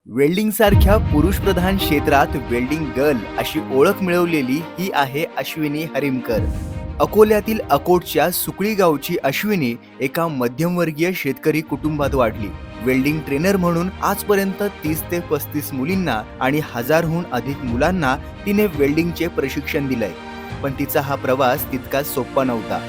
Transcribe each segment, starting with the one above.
Welding सारख्या पुरुषप्रधान क्षेत्रात वेल्डिंग गर्ल अशी ओळख मिळवलेली ही आहे अश्विनी हरिमकर. अकोल्यातील अकोटच्या सुकळी गावची अश्विनी एका मध्यमवर्गीय शेतकरी कुटुंबात वाढली. वेल्डिंग ट्रेनर म्हणून आजपर्यंत 30 ते 35 मुलींना आणि 1000हून अधिक मुलांना तिने वेल्डिंगचे प्रशिक्षण दिलंय. पण तिचा हा प्रवास तितका सोपा नव्हता.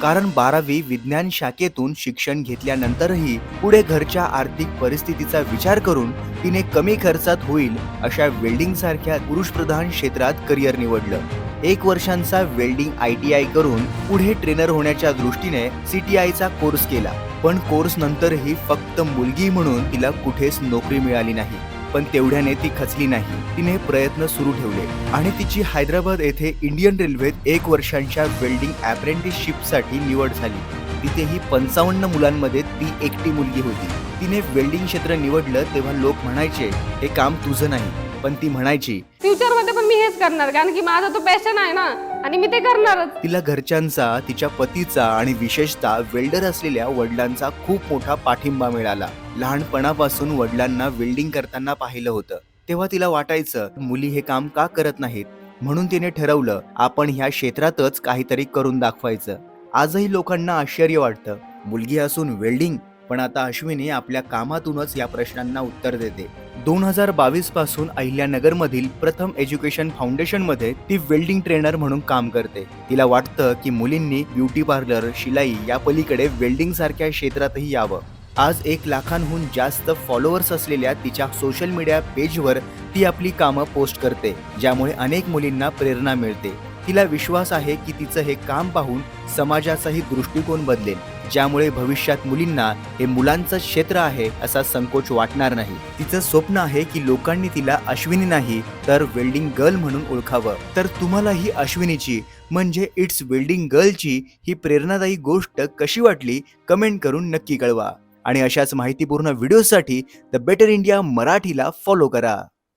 कारण 12वी विज्ञान शाखेतून शिक्षण घेतल्यानंतरही पुढे घरच्या आर्थिक परिस्थितीचा विचार करून तिने कमी खर्चात होईल अशा वेल्डिंग सारख्या पुरुषप्रधान क्षेत्रात करिअर निवडलं. 1 वर्षांचा वेल्डिंग ITI करून पुढे ट्रेनर होण्याच्या दृष्टीने CTIचा कोर्स केला. पण कोर्स नंतरही फक्त मुलगी म्हणून तिला कुठेच नोकरी मिळाली नाही. पण तेवढ्याने ती खचली नाही. तिने प्रयत्न सुरू ठेवले आणि तिची हैदराबाद येथे इंडियन रेल्वेत 1 वर्षांच्या वेल्डिंग अप्रेंटिसशिपसाठी निवड झाली. तिथेही 55 मुलांमध्ये ती एकटी मुलगी होती. तिने वेल्डिंग क्षेत्र निवडलं तेव्हा लोक म्हणायचे हे काम तुझं नाही, पण ती म्हणायची फ्युचर मध्ये पण मी हेच करणार, कारण की माझा तो पॅशन आहे ना आणि मी ते करणारच. तिला घरच्यांचा, तिच्या पतीचा आणि विशेषतः वेल्डर असलेल्या वडिलांचा खूप मोठा पाठिंबा मिळाला. लहानपणापासून वडिलांना वेल्डिंग करताना पाहिलं होतं, तेव्हा तिला वाटायचं मुली हे काम का करत नाहीत. म्हणून तिने ठरवलं आपण ह्या क्षेत्रातच काहीतरी करून दाखवायचं. आजही लोकांना आश्चर्य वाटतं, मुलगी असून वेल्डिंग. पण आता अश्विनी आपल्या कामातूनच या प्रश्नांना उत्तर देते. 2022 पासून अहिल्यानगरमधील प्रथम एज्युकेशन फाउंडेशनमध्ये ती वेल्डिंग ट्रेनर म्हणून काम करते. तिला वाटतं की मुलींनी ब्युटी पार्लर, शिलाई या पलीकडे वेल्डिंग सारख्या क्षेत्रातही यावं. आज 1 लाखांहून जास्त फॉलोअर्स असलेल्या तिच्या सोशल मीडिया पेजवर ती आपली कामं पोस्ट करते, ज्यामुळे अनेक मुलींना प्रेरणा मिळते. तिला विश्वास आहे की तिचं हे काम पाहून समाजाचाही दृष्टिकोन बदलेल, ज्यामुळे भविष्यात मुलींना हे मुलांचं क्षेत्र आहे असा संकोच वाटणार नाही. तिचं स्वप्न आहे की लोकांनी तिला अश्विनी नाही तर वेल्डिंग गर्ल म्हणून ओळखावं. तर तुम्हाला ही अश्विनीची म्हणजे इट्स वेल्डिंग गर्लची ही प्रेरणादायी गोष्ट कशी वाटली कमेंट करून नक्की कळवा. आणि अशाच माहितीपूर्ण व्हिडिओसाठी द बेटर इंडिया मराठीला फॉलो करा.